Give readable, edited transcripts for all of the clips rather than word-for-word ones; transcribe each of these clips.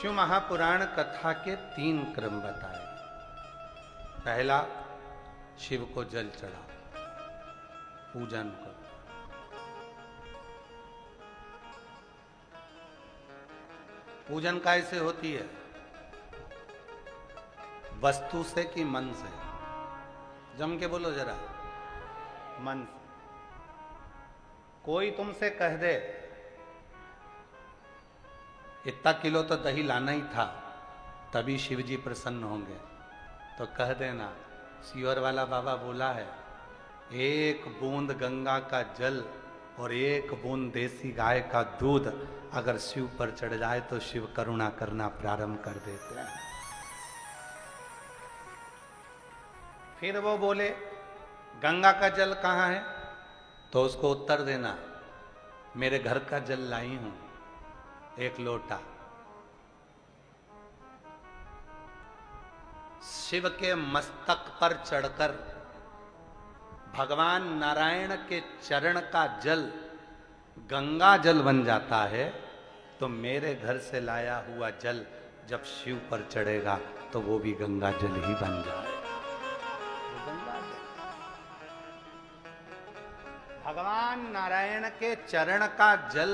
शिव महापुराण कथा के 3 क्रम बताए। पहला, शिव को जल चढ़ाओ, पूजन करो। पूजन कैसे होती है? वस्तु से कि मन से? जम के बोलो जरा। मन से। कोई तुमसे कह दे इतना किलो तो दही लाना ही था, तभी शिव जी प्रसन्न होंगे, तो कह देना सीवर वाला बाबा बोला है, 1 बूंद गंगा का जल और 1 बूंद देसी गाय का दूध अगर शिव पर चढ़ जाए तो शिव करुणा करना प्रारंभ कर देते हैं। फिर वो बोले गंगा का जल कहाँ है, तो उसको उत्तर देना मेरे घर का जल लाई हूं, 1 लोटा। शिव के मस्तक पर चढ़कर भगवान नारायण के चरण का जल गंगा जल बन जाता है, तो मेरे घर से लाया हुआ जल जब शिव पर चढ़ेगा तो वो भी गंगा जल ही बन जाएगा। भगवान नारायण के चरण का जल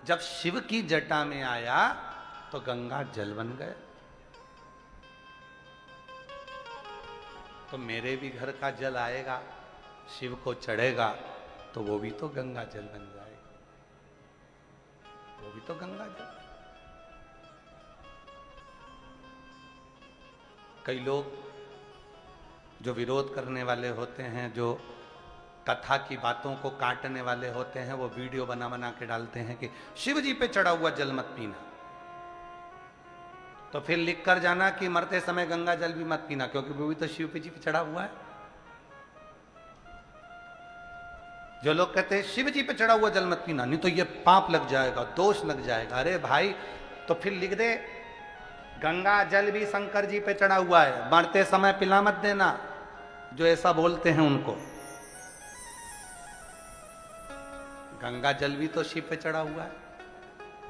जब शिव की जटा में आया तो गंगा जल बन गए, तो मेरे भी घर का जल आएगा, शिव को चढ़ेगा तो वो भी तो गंगा जल बन जाएगा, वो भी तो गंगा जल। कई लोग जो विरोध करने वाले होते हैं, जो कथा की बातों को काटने वाले होते हैं, वो वीडियो बना बना के डालते हैं कि शिव जी पे चढ़ा हुआ जल मत पीना, तो फिर लिख कर जाना कि मरते समय गंगा जल भी मत पीना, क्योंकि वो भी तो शिव जी पे चढ़ा हुआ है। जो लोग कहते हैं शिव जी पे चढ़ा हुआ जल मत पीना, नहीं तो ये पाप लग जाएगा, दोष लग जाएगा। अरे भाई, तो फिर लिख दे गंगा जल भी शंकर जी पे चढ़ा हुआ है, मरते समय पिला मत देना, जो ऐसा बोलते हैं उनको। गंगा जल भी तो शिव पे चढ़ा हुआ है।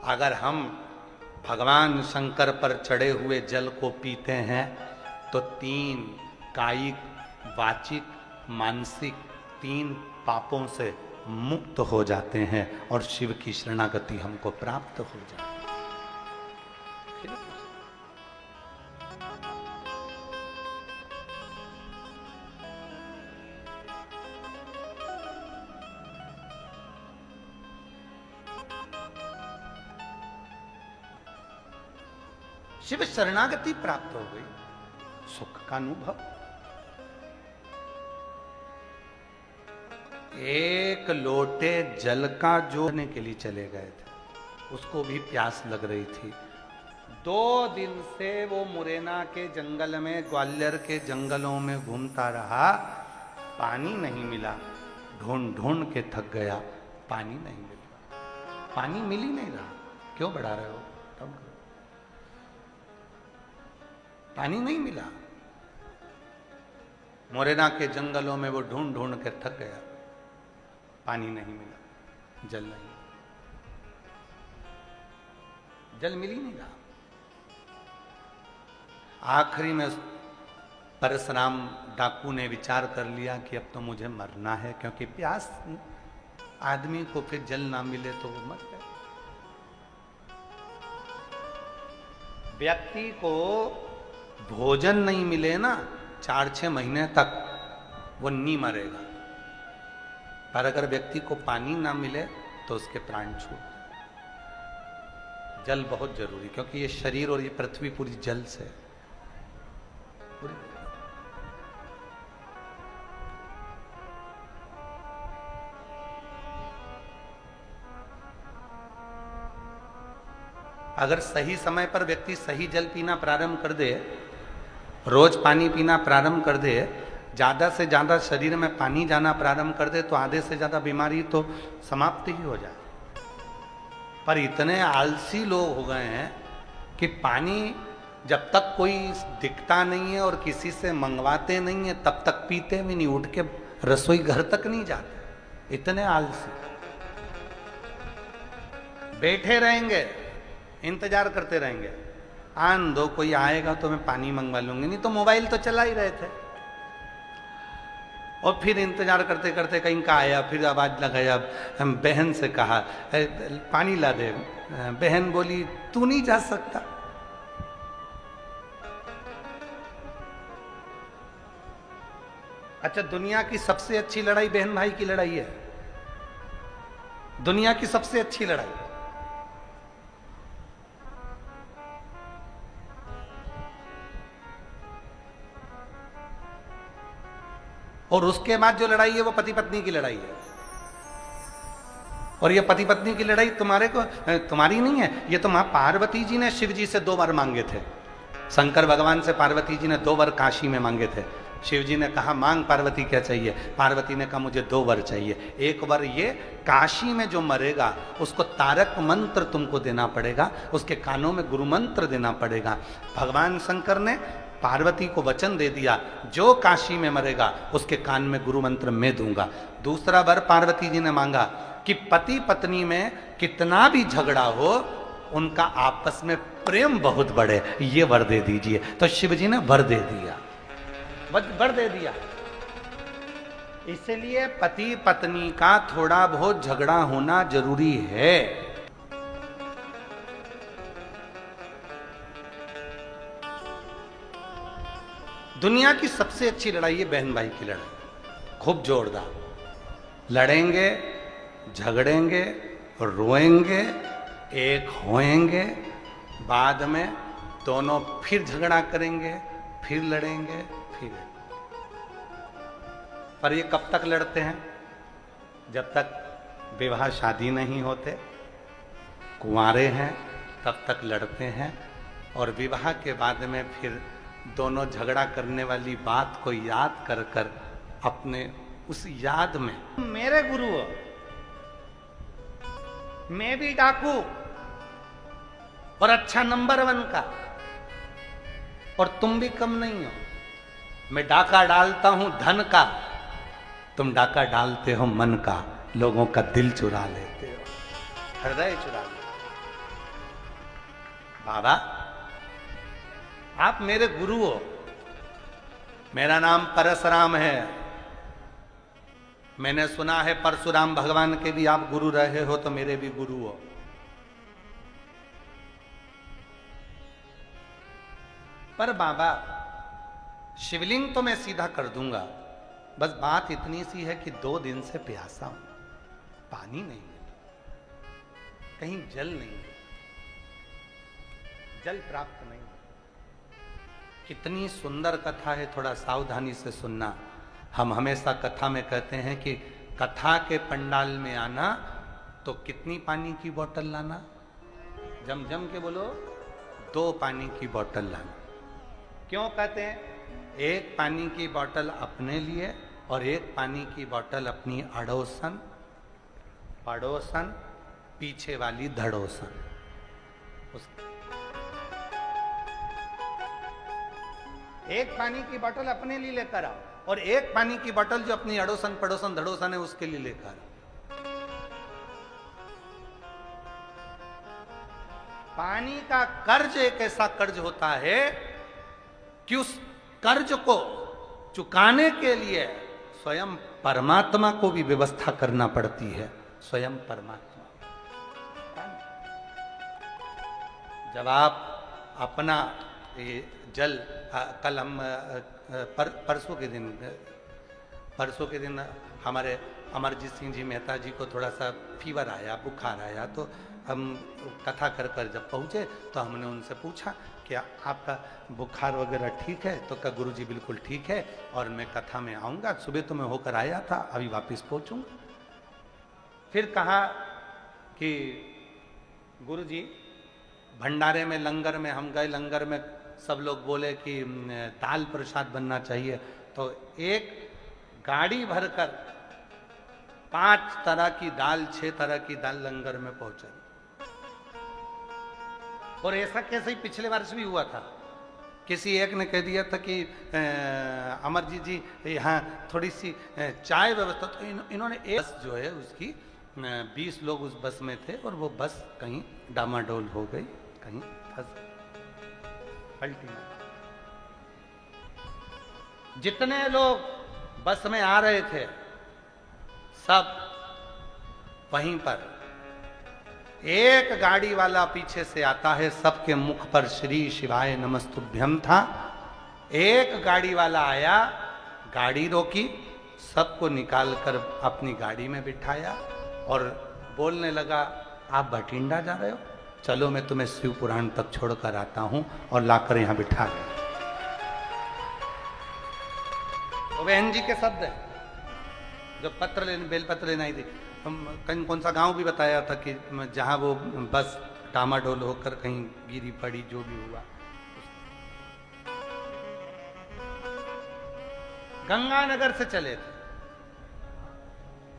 अगर हम भगवान शंकर पर चढ़े हुए जल को पीते हैं तो 3 कायिक, वाचिक, मानसिक 3 पापों से मुक्त हो जाते हैं और शिव की शरणागति हमको प्राप्त हो जाती है। शिव शरणागति प्राप्त हो गई, सुख का अनुभव। 1 लोटे जल का जोड़ने के लिए चले गए थे, उसको भी प्यास लग रही थी। 2 दिन से वो मुरैना के जंगल में, ग्वालियर के जंगलों में घूमता रहा, पानी नहीं मिला, ढूंढ ढूंढ के थक गया, पानी नहीं मिला, पानी मिल ही नहीं रहा। क्यों बढ़ा रहे हो? तब पानी नहीं मिला। मुरैना के जंगलों में वो ढूंढ ढूंढ कर थक गया, पानी नहीं मिला, जल नहीं, जल मिल ही नहीं रहा। आखिरी में परशुराम डाकू ने विचार कर लिया कि अब तो मुझे मरना है, क्योंकि प्यास आदमी को फिर जल ना मिले तो वो मर जाए। व्यक्ति को भोजन नहीं मिले ना 4-6 महीने तक, वो नहीं मरेगा, पर अगर व्यक्ति को पानी ना मिले तो उसके प्राण छूट। जल बहुत जरूरी, क्योंकि ये शरीर और ये पृथ्वी पूरी जल से पूरी। अगर सही समय पर व्यक्ति सही जल पीना प्रारंभ कर दे, रोज पानी पीना प्रारंभ कर दे, ज्यादा से ज्यादा शरीर में पानी जाना प्रारंभ कर दे, तो आधे से ज्यादा बीमारी तो समाप्त ही हो जाए। पर इतने आलसी लोग हो गए हैं कि पानी जब तक कोई दिखता नहीं है और किसी से मंगवाते नहीं है तब तक पीते भी नहीं, उठ के रसोई घर तक नहीं जाते, इतने आलसी। बैठे रहेंगे, इंतजार करते रहेंगे, आन दो, कोई आएगा तो मैं पानी मंगवा लूंगी, नहीं तो मोबाइल तो चला ही रहे थे। और फिर इंतजार करते करते कहीं का आया, फिर आवाज लगाया, हम बहन से कहा पानी ला दे। बहन बोली तू नहीं जा सकता। अच्छा, दुनिया की सबसे अच्छी लड़ाई बहन भाई की लड़ाई है, दुनिया की सबसे अच्छी लड़ाई। और उसके बाद जो लड़ाई है वो पति पत्नी की लड़ाई है। और ये पति पत्नी की लड़ाई तुम्हारी नहीं है, ये तो मां पार्वती जी ने शिव जी से 2 वर मांगे थे। शंकर भगवान से पार्वती जी ने 2 वर काशी में मांगे थे। शिव जी ने कहा मांग पार्वती क्या चाहिए? पार्वती ने कहा मुझे 2 वर चाहिए। एक वर ये, काशी में जो मरेगा उसको तारक मंत्र तुमको देना पड़ेगा, उसके कानों में गुरु मंत्र देना पड़ेगा। भगवान शंकर ने पार्वती को वचन दे दिया जो काशी में मरेगा उसके कान में गुरु मंत्र मैं दूंगा। दूसरा वर पार्वती जी ने मांगा कि पति पत्नी में कितना भी झगड़ा हो उनका आपस में प्रेम बहुत बढ़े, ये वर दे दीजिए। तो शिव जी ने वर दे दिया, वर दे दिया। इसलिए पति पत्नी का थोड़ा बहुत झगड़ा होना जरूरी है। दुनिया की सबसे अच्छी लड़ाई है बहन भाई की लड़ाई, खूब जोरदार लड़ेंगे, झगड़ेंगे, रोएंगे, एक होएंगे, बाद में दोनों फिर झगड़ा करेंगे, फिर लड़ेंगे, फिर। पर ये कब तक लड़ते हैं? जब तक विवाह शादी नहीं होते, कुंवारे हैं तब तक लड़ते हैं। और विवाह के बाद में फिर दोनों झगड़ा करने वाली बात को याद कर कर अपने उस याद में, मेरे गुरु हो, मैं भी डाकू और अच्छा नंबर 1 का, और तुम भी कम नहीं हो। मैं डाका डालता हूं धन का, तुम डाका डालते हो मन का, लोगों का दिल चुरा लेते हो, हृदय चुरा लेते हो। बाबा आप मेरे गुरु हो, मेरा नाम परशुराम है। मैंने सुना है परशुराम भगवान के भी आप गुरु रहे हो, तो मेरे भी गुरु हो। पर बाबा शिवलिंग तो मैं सीधा कर दूंगा, बस बात इतनी सी है कि 2 दिन से प्यासा हूं, पानी नहीं मिला, कहीं जल नहीं मिला, जल प्राप्त नहीं। कितनी सुंदर कथा है, थोड़ा सावधानी से सुनना। हम हमेशा कथा में कहते हैं कि कथा के पंडाल में आना तो कितनी पानी की बोतल लाना? जम जम के बोलो, 2 पानी की बोतल लाना। क्यों कहते हैं? 1 पानी की बोतल अपने लिए और 1 पानी की बोतल अपनी अड़ोसन, पड़ोसन, पीछे वाली धड़ोसन। एक पानी की बोतल अपने लिए लेकर आओ और 1 पानी की बोतल जो अपनी अड़ोसन पड़ोसन धड़ोसन है उसके लिए लेकर आओ। पानी का कर्ज एक ऐसा कर्ज होता है कि उस कर्ज को चुकाने के लिए स्वयं परमात्मा को भी व्यवस्था करना पड़ती है। स्वयं परमात्मा, जब आप अपना जल, कल हम परसों के दिन हमारे अमरजीत सिंह जी मेहता जी को थोड़ा सा फीवर आया, बुखार आया, तो हम कथा कर कर जब पहुँचे तो हमने उनसे पूछा कि आपका बुखार वगैरह ठीक है? तो कहा गुरुजी बिल्कुल ठीक है और मैं कथा में आऊँगा। सुबह तो मैं होकर आया था, अभी वापस पहुँचूँगा। फिर कहा कि गुरुजी भंडारे में, लंगर में हम गए, लंगर में सब लोग बोले कि दाल प्रसाद बनना चाहिए, तो 1 गाड़ी भरकर 5 तरह की दाल, 6 तरह की दाल लंगर में पहुंचा। और ऐसा कैसे ही पिछले वर्ष भी हुआ था। किसी एक ने कह दिया था कि अमरजीत जी यहाँ थोड़ी सी चाय व्यवस्था, तो इन्होंने एक बस जो है उसकी 20 लोग उस बस में थे और वो बस कहीं डामाडोल हो गई, कहीं फंस। पलटी मार। जितने लोग बस में आ रहे थे सब वहीं पर, एक गाड़ी वाला पीछे से आता है, सबके मुख पर श्री शिवाय नमस्तुभ्यम था। एक गाड़ी वाला आया, गाड़ी रोकी, सबको निकालकर अपनी गाड़ी में बिठाया और बोलने लगा, आप भटिंडा जा रहे हो, चलो मैं तुम्हें शिव पुराण तक छोड़कर आता हूं, और लाकर यहां बिठा गया। तो बहन जी के शब्द है, जो पत्र लेने, बेलपत्र लेना ही थी। कहीं कौन सा गांव भी बताया था कि जहां वो बस डामाडोल होकर कहीं गिरी पड़ी, जो भी हुआ। गंगानगर से चले थे,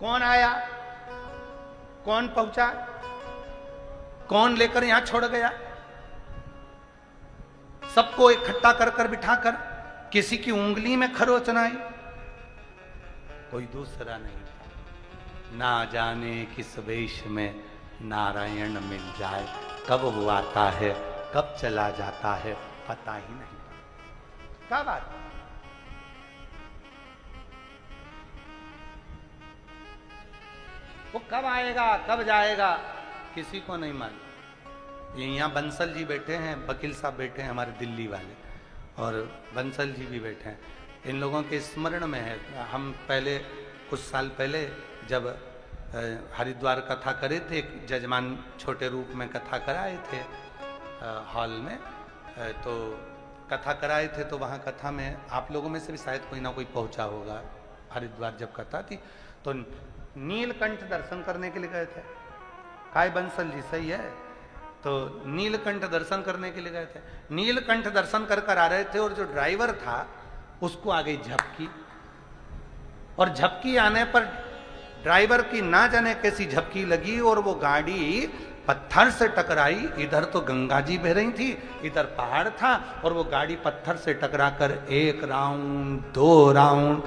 कौन आया, कौन पहुंचा, कौन लेकर यहां छोड़ गया, सबको इकट्ठा कर कर बिठाकर किसी की उंगली में खरोच आई, कोई दूसरा नहीं था। ना जाने किस वेश में नारायण मिल जाए, कब वो आता है कब चला जाता है पता ही नहीं। क्या बात, वो कब आएगा कब जाएगा किसी को नहीं मालूम। यहाँ बंसल जी बैठे हैं, वकील साहब बैठे हैं हमारे दिल्ली वाले, और बंसल जी भी बैठे हैं। इन लोगों के स्मरण में है, हम पहले कुछ साल पहले जब हरिद्वार कथा करे थे, जजमान छोटे रूप में कथा कराए थे हॉल में, तो कथा कराए थे, तो वहाँ कथा में आप लोगों में से भी शायद कोई ना कोई पहुँचा होगा। हरिद्वार जब कथा थी तो नीलकंठ दर्शन करने के लिए गए थे। काय बंसल जी सही है, तो नीलकंठ दर्शन करने के लिए गए थे। नीलकंठ दर्शन कर कर आ रहे थे, और जो ड्राइवर था उसको आ गई झपकी, और झपकी आने पर ड्राइवर की ना जाने कैसी झपकी लगी, और वो गाड़ी पत्थर से टकराई। इधर तो गंगा जी बह रही थी, इधर पहाड़ था, और वो गाड़ी पत्थर से टकराकर 1 राउंड 2 राउंड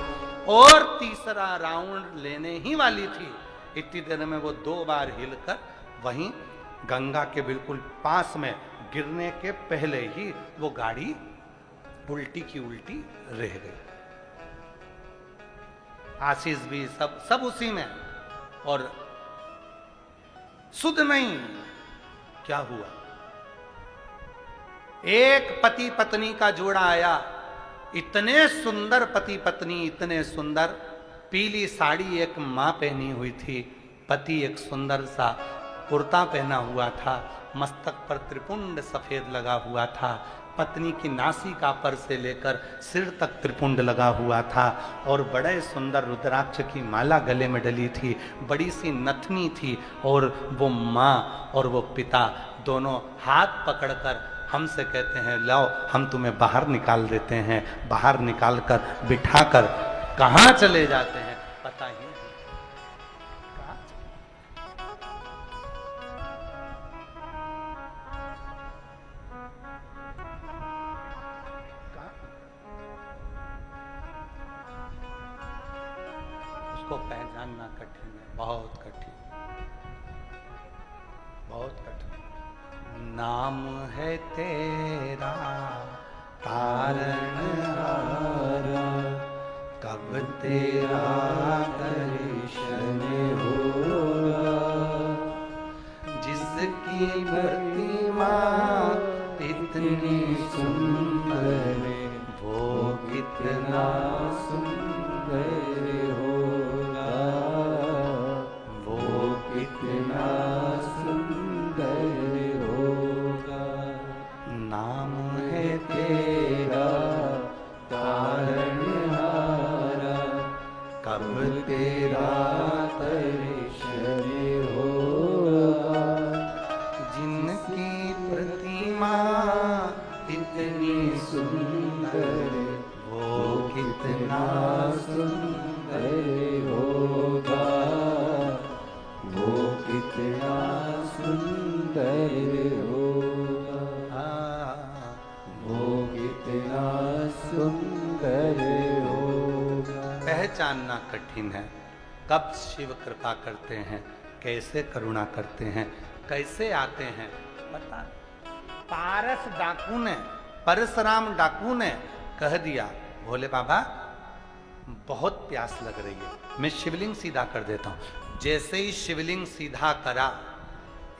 और तीसरा राउंड लेने ही वाली थी। इतनी देर में वो 2 बार हिलकर वहीं गंगा के बिल्कुल पास में गिरने के पहले ही वो गाड़ी उल्टी की उल्टी रह गई। आशीष भी सब उसी में, और सुध नहीं क्या हुआ। एक पति पत्नी का जोड़ा आया, इतने सुंदर पति पत्नी, इतने सुंदर। पीली साड़ी एक मां पहनी हुई थी, पति एक सुंदर सा कुर्ता पहना हुआ था, मस्तक पर त्रिपुंड सफेद लगा हुआ था, पत्नी की नासिका पर से लेकर सिर तक त्रिपुंड लगा हुआ था, और बड़े सुंदर रुद्राक्ष की माला गले में डली थी, बड़ी सी नथनी थी, और वो माँ और वो पिता दोनों हाथ पकड़कर हमसे कहते हैं, लाओ हम तुम्हें बाहर निकाल देते हैं। बाहर निकालकर बिठाकर कहाँ चले जाते हैं पता ही नहीं। उसको पहचानना कठिन है, बहुत कठिन, बहुत कठिन। नाम है तेरा तारणहारा, कब तेरा दर्शन होगा। जिसकी प्रतिमा इतनी सुंदर, वो कितना सुंदर होगा, वो कितना सुंदर होगा। नाम है तेरा तारणहारा, कब तेरा दर्शन होगा। जिनकी प्रतिमा इतनी सुंदर, वो कितना सुंदर होगा, वो कितना सुंदर होगा, वो कितना सुंदर होगा। पहचानना कठिन है, कब शिव कृपा करते हैं, कैसे करुणा करते हैं, कैसे आते हैं पता। पारस डाकू ने परशुराम डाकू ने कह दिया, भोले बाबा बहुत प्यास लग रही है, मैं शिवलिंग सीधा कर देता हूं। जैसे ही शिवलिंग सीधा करा,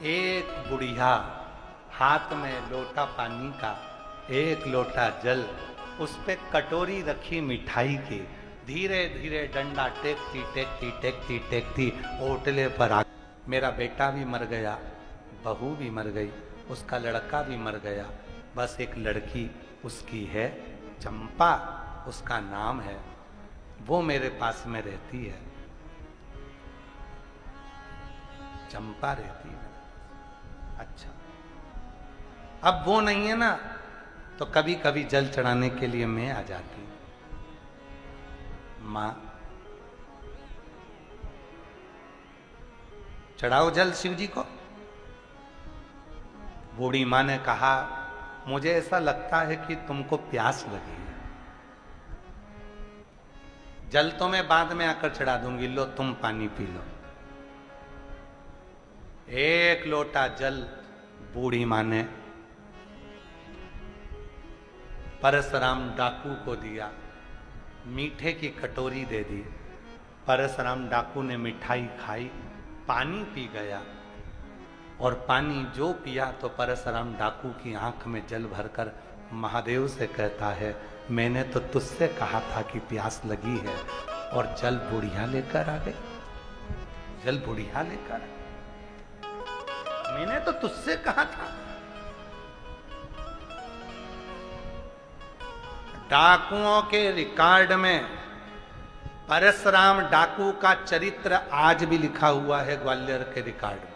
एक बुढ़िया हाथ में लोटा पानी का, एक लोटा जल, उस पे कटोरी रखी मिठाई की, धीरे धीरे डंडा टेकती टेकती टेकती टेकती ओटले पर आ। मेरा बेटा भी मर गया, बहू भी मर गई, उसका लड़का भी मर गया, बस एक लड़की उसकी है, चंपा उसका नाम है, वो मेरे पास में रहती है, चंपा रहती है। अच्छा, अब वो नहीं है ना, तो कभी कभी जल चढ़ाने के लिए मैं आ जाती हूं। मां चढ़ाओ जल शिव जी को। बूढ़ी मां ने कहा, मुझे ऐसा लगता है कि तुमको प्यास लगी है, जल तो मैं बाद में आकर चढ़ा दूंगी, लो तुम पानी पी लो। एक लोटा जल बूढ़ी मां ने परशुराम डाकू को दिया, मीठे की कटोरी दे दी। परशुराम डाकू ने मिठाई खाई, पानी पी गया, और पानी जो पिया तो परशुराम डाकू की आंख में जल भरकर महादेव से कहता है, मैंने तो तुझसे कहा था कि प्यास लगी है, और जल बुढ़िया लेकर आ गई, जल बुढ़िया लेकर, मैंने तो तुझसे कहा था। डाकुओं के रिकॉर्ड में परशुराम डाकू का चरित्र आज भी लिखा हुआ है ग्वालियर के रिकॉर्ड में,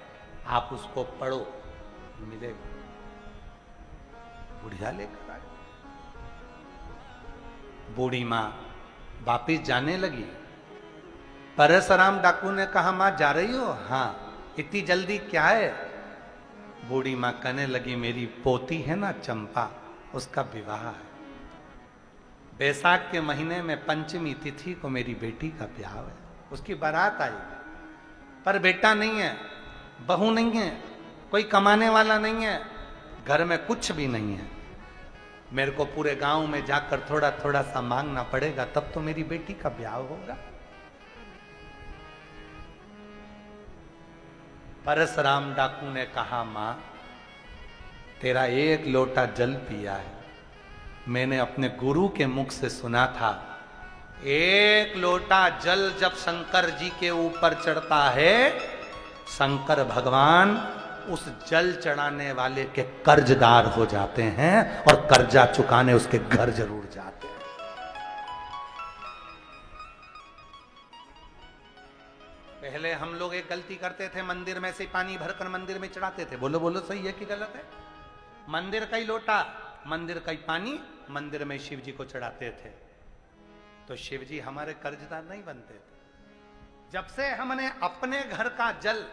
आप उसको पढ़ो, मिलेगा। बुढ़िया लेकर आई। बूढ़ी मां वापिस जाने लगी। परशुराम डाकू ने कहा, मां जा रही हो? हां। इतनी जल्दी क्या है? बूढ़ी मां कहने लगी, मेरी पोती है ना चंपा, उसका विवाह है, बैसाख के महीने में पंचमी तिथि को मेरी बेटी का ब्याह है, उसकी बारात आई, पर बेटा नहीं है, बहू नहीं है, कोई कमाने वाला नहीं है, घर में कुछ भी नहीं है, मेरे को पूरे गांव में जाकर थोड़ा थोड़ा सा मांगना पड़ेगा, तब तो मेरी बेटी का ब्याह होगा। परशुराम डाकू ने कहा, मां तेरा एक लोटा जल पिया है, मैंने अपने गुरु के मुख से सुना था, एक लोटा जल जब शंकर जी के ऊपर चढ़ता है, शंकर भगवान उस जल चढ़ाने वाले के कर्जदार हो जाते हैं, और कर्जा चुकाने उसके घर जरूर जाते हैं। पहले हम लोग एक गलती करते थे, मंदिर में से पानी भरकर मंदिर में चढ़ाते थे। बोलो बोलो, सही है कि गलत है? मंदिर का ही लोटा, मंदिर का ही पानी मंदिर में शिव जी को चढ़ाते थे, तो शिव जी हमारे कर्जदार नहीं बनते थे। जब से हमने अपने घर का जल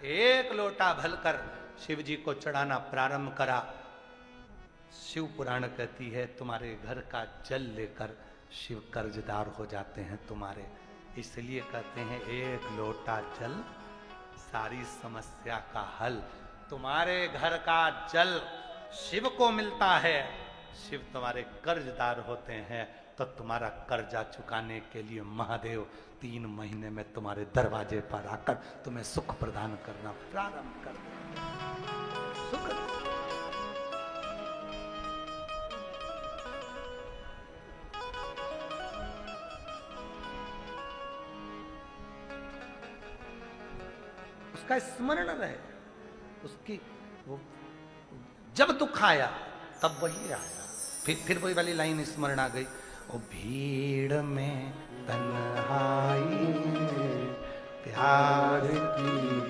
एक लोटा भरकर शिव जी को चढ़ाना प्रारंभ करा, शिव पुराण कहती है, तुम्हारे घर का जल लेकर शिव कर्जदार हो जाते हैं तुम्हारे। इसलिए कहते हैं, एक लोटा जल सारी समस्या का हल। तुम्हारे घर का जल शिव को मिलता है, शिव तुम्हारे कर्जदार होते हैं, तो तुम्हारा कर्जा चुकाने के लिए महादेव 3 महीने में तुम्हारे दरवाजे पर आकर तुम्हें सुख प्रदान करना प्रारंभ कर दें। सुख। उसका स्मरण रहे, उसकी वो जब दुख आया तब वही आया। फिर वही वाली लाइन स्मरण आ गई, ओ भीड़ में तन्हाई प्यार की